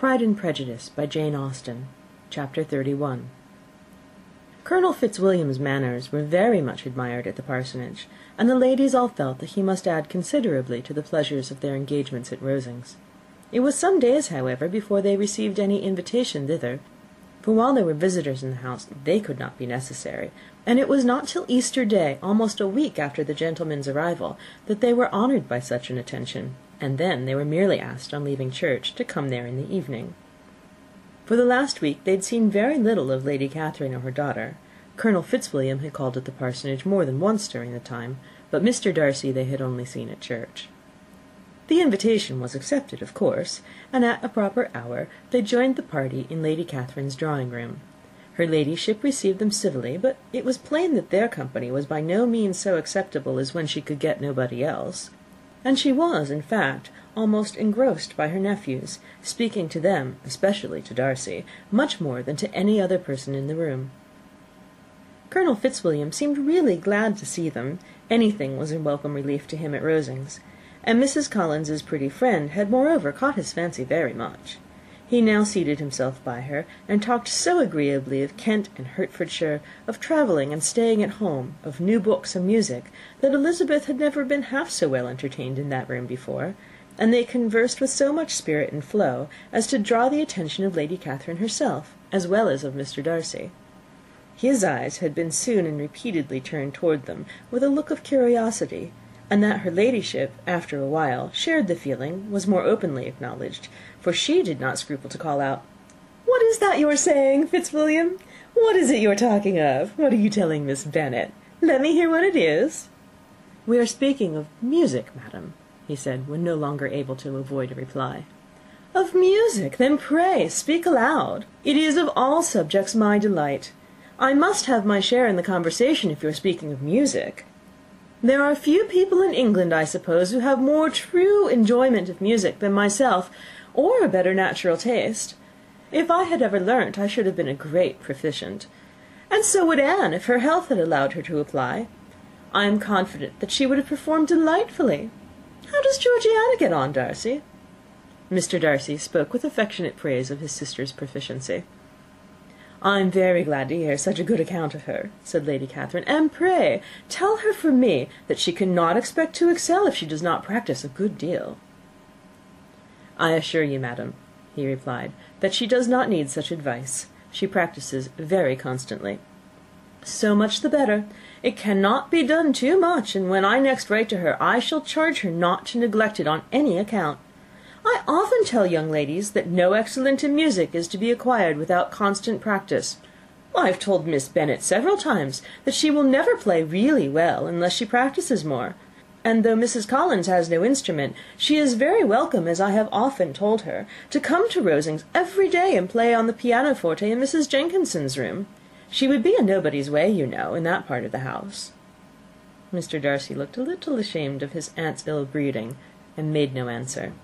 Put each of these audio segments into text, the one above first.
Pride-and-Prejudice by Jane Austen, Chapter 31. Colonel Fitzwilliam's manners were very much admired at the parsonage, and the ladies all felt that he must add considerably to the pleasures of their engagements at Rosings. It was some days, however, before they received any invitation thither, for while there were visitors in the house they could not be necessary, and it was not till Easter Day, almost a week after the gentlemen's arrival, that they were honoured by such an attention, and then they were merely asked, on leaving church, to come there in the evening. For the last week they had seen very little of Lady Catherine or her daughter. Colonel Fitzwilliam had called at the parsonage more than once during the time, but Mr. Darcy they had only seen at church. The invitation was accepted, of course, and at a proper hour they joined the party in Lady Catherine's drawing-room. Her ladyship received them civilly, but it was plain that their company was by no means so acceptable as when she could get nobody else, and she was, in fact, almost engrossed by her nephews, speaking to them, especially to Darcy, much more than to any other person in the room. Colonel Fitzwilliam seemed really glad to see them. Anything was a welcome relief to him at Rosings, and Mrs. Collins's pretty friend had moreover caught his fancy very much. He now seated himself by her, and talked so agreeably of Kent and Hertfordshire, of travelling and staying at home, of new books and music, that Elizabeth had never been half so well entertained in that room before, and they conversed with so much spirit and flow as to draw the attention of Lady Catherine herself, as well as of Mr. Darcy. His eyes had been soon and repeatedly turned toward them with a look of curiosity, and that her ladyship, after a while, shared the feeling, was more openly acknowledged, for she did not scruple to call out, "What is that you're saying, Fitzwilliam? What is it you're talking of? What are you telling Miss Bennet? Let me hear what it is." "We are speaking of music, madam," he said, when no longer able to avoid a reply. "Of music? Then pray speak aloud. It is of all subjects my delight. I must have my share in the conversation if you are speaking of music. There are few people in England, I suppose, who have more true enjoyment of music than myself, or a better natural taste. If I had ever learnt, I should have been a great proficient. And so would Anne, if her health had allowed her to apply. I am confident that she would have performed delightfully. How does Georgiana get on, Darcy?" Mr. Darcy spoke with affectionate praise of his sister's proficiency. "I am very glad to hear such a good account of her," said Lady Catherine, "and pray tell her from me that she cannot expect to excel if she does not practise a good deal." "I assure you, madam," he replied, "that she does not need such advice. She practises very constantly." "So much the better. It cannot be done too much, and when I next write to her I shall charge her not to neglect it on any account. I often tell young ladies that no excellence in music is to be acquired without constant practice. I have told Miss Bennet several times that she will never play really well unless she practises more, and though Mrs. Collins has no instrument, she is very welcome, as I have often told her, to come to Rosings every day and play on the pianoforte in Mrs. Jenkinson's room. She would be in nobody's way, you know, in that part of the house." Mr. Darcy looked a little ashamed of his aunt's ill-breeding, and made no answer.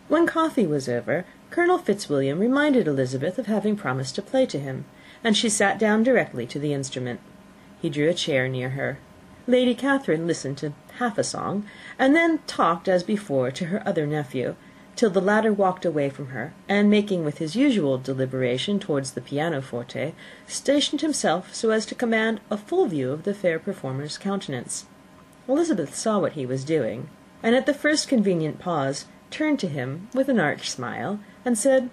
When coffee was over, Colonel Fitzwilliam reminded Elizabeth of having promised to play to him, and she sat down directly to the instrument. He drew a chair near her. Lady Catherine listened to half a song, and then talked, as before, to her other nephew, till the latter walked away from her, and, making with his usual deliberation towards the pianoforte, stationed himself so as to command a full view of the fair performer's countenance. Elizabeth saw what he was doing, and at the first convenient pause turned to him with an arch smile, and said,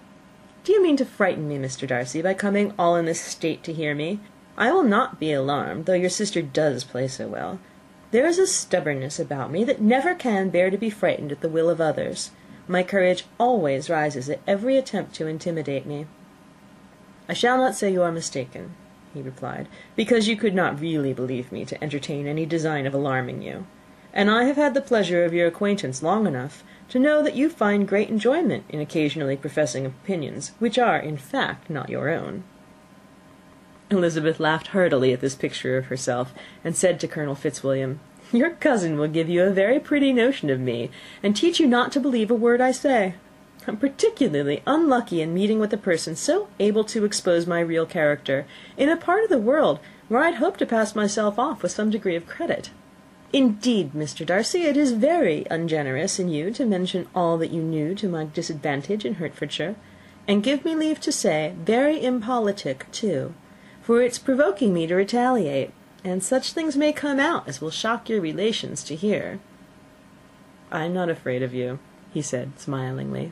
"Do you mean to frighten me, Mr. Darcy, by coming all in this state to hear me? I will not be alarmed, though your sister does play so well. There is a stubbornness about me that never can bear to be frightened at the will of others. My courage always rises at every attempt to intimidate me." "I shall not say you are mistaken," he replied, "because you could not really believe me to entertain any design of alarming you, and I have had the pleasure of your acquaintance long enough to know that you find great enjoyment in occasionally professing opinions which are, in fact, not your own." Elizabeth laughed heartily at this picture of herself, and said to Colonel Fitzwilliam, "Your cousin will give you a very pretty notion of me, and teach you not to believe a word I say. I am particularly unlucky in meeting with a person so able to expose my real character, in a part of the world where I had hoped to pass myself off with some degree of credit. Indeed, Mr. Darcy, it is very ungenerous in you to mention all that you knew to my disadvantage in Hertfordshire. and give me leave to say, very impolitic too, for it's provoking me to retaliate, and such things may come out as will shock your relations to hear." "I'm not afraid of you," he said, smilingly.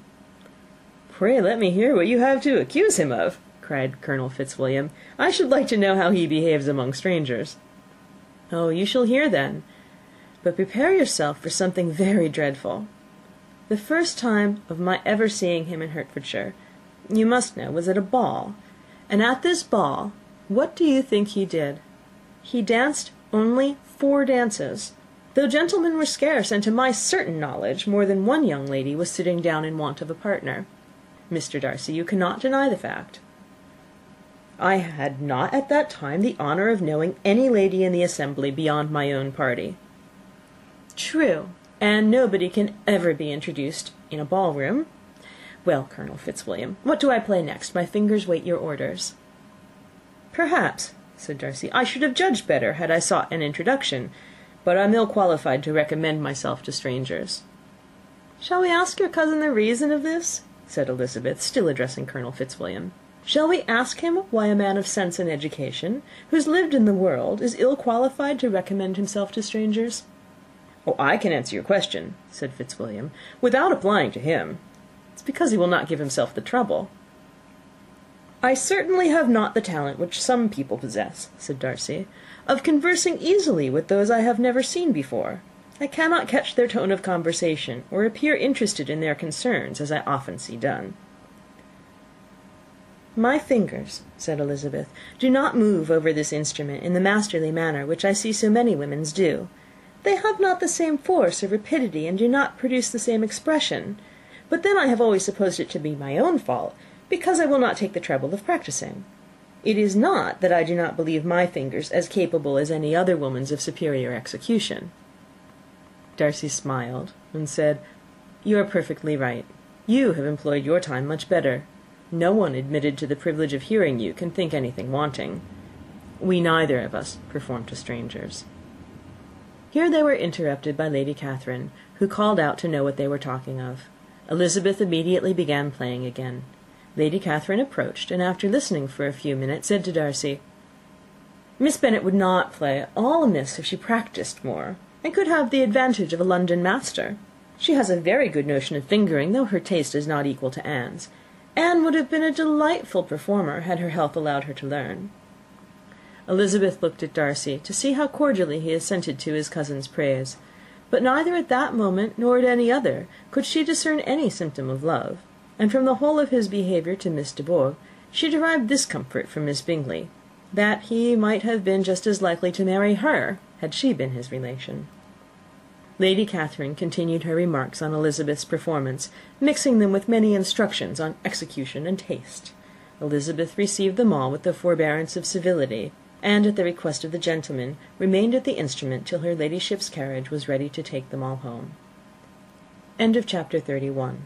"Pray let me hear what you have to accuse him of," cried Colonel Fitzwilliam. "I should like to know how he behaves among strangers." "Oh, you shall hear then. But prepare yourself for something very dreadful. The first time of my ever seeing him in Hertfordshire, you must know, was at a ball, and at this ball, what do you think he did? He danced only 4 dances, though gentlemen were scarce, and to my certain knowledge more than one young lady was sitting down in want of a partner. Mr. Darcy, you cannot deny the fact." "I had not at that time the honour of knowing any lady in the assembly beyond my own party." "True, and nobody can ever be introduced in a ballroom. Well, Colonel Fitzwilliam, what do I play next? My fingers wait your orders." "Perhaps," said Darcy, "I should have judged better had I sought an introduction, but I'm ill qualified to recommend myself to strangers." "Shall we ask your cousin the reason of this?" said Elizabeth, still addressing Colonel Fitzwilliam. "Shall we ask him why a man of sense and education, who's lived in the world, is ill qualified to recommend himself to strangers?" "Oh, I can answer your question," said Fitzwilliam, "without applying to him. It's because he will not give himself the trouble." "I certainly have not the talent which some people possess," said Darcy, "of conversing easily with those I have never seen before. I cannot catch their tone of conversation, or appear interested in their concerns, as I often see done." "My fingers," said Elizabeth, "do not move over this instrument in the masterly manner which I see so many women's do. They have not the same force or rapidity, and do not produce the same expression. But then I have always supposed it to be my own fault, because I will not take the trouble of practising. It is not that I do not believe my fingers as capable as any other woman's of superior execution." Darcy smiled, and said, "You are perfectly right. You have employed your time much better. No one admitted to the privilege of hearing you can think anything wanting. We neither of us perform to strangers." Here they were interrupted by Lady Catherine, who called out to know what they were talking of. Elizabeth immediately began playing again. Lady Catherine approached, and after listening for a few minutes, said to Darcy, "Miss Bennet would not play all amiss if she practised more, and could have the advantage of a London master. She has a very good notion of fingering, though her taste is not equal to Anne's. Anne would have been a delightful performer had her health allowed her to learn." Elizabeth looked at Darcy to see how cordially he assented to his cousin's praise, but neither at that moment nor at any other could she discern any symptom of love, and from the whole of his behaviour to Miss de Bourgh she derived this comfort from Miss Bingley, that he might have been just as likely to marry her had she been his relation. Lady Catherine continued her remarks on Elizabeth's performance, mixing them with many instructions on execution and taste. Elizabeth received them all with the forbearance of civility, and, at the request of the gentleman, remained at the instrument till her ladyship's carriage was ready to take them all home. Chapter 31.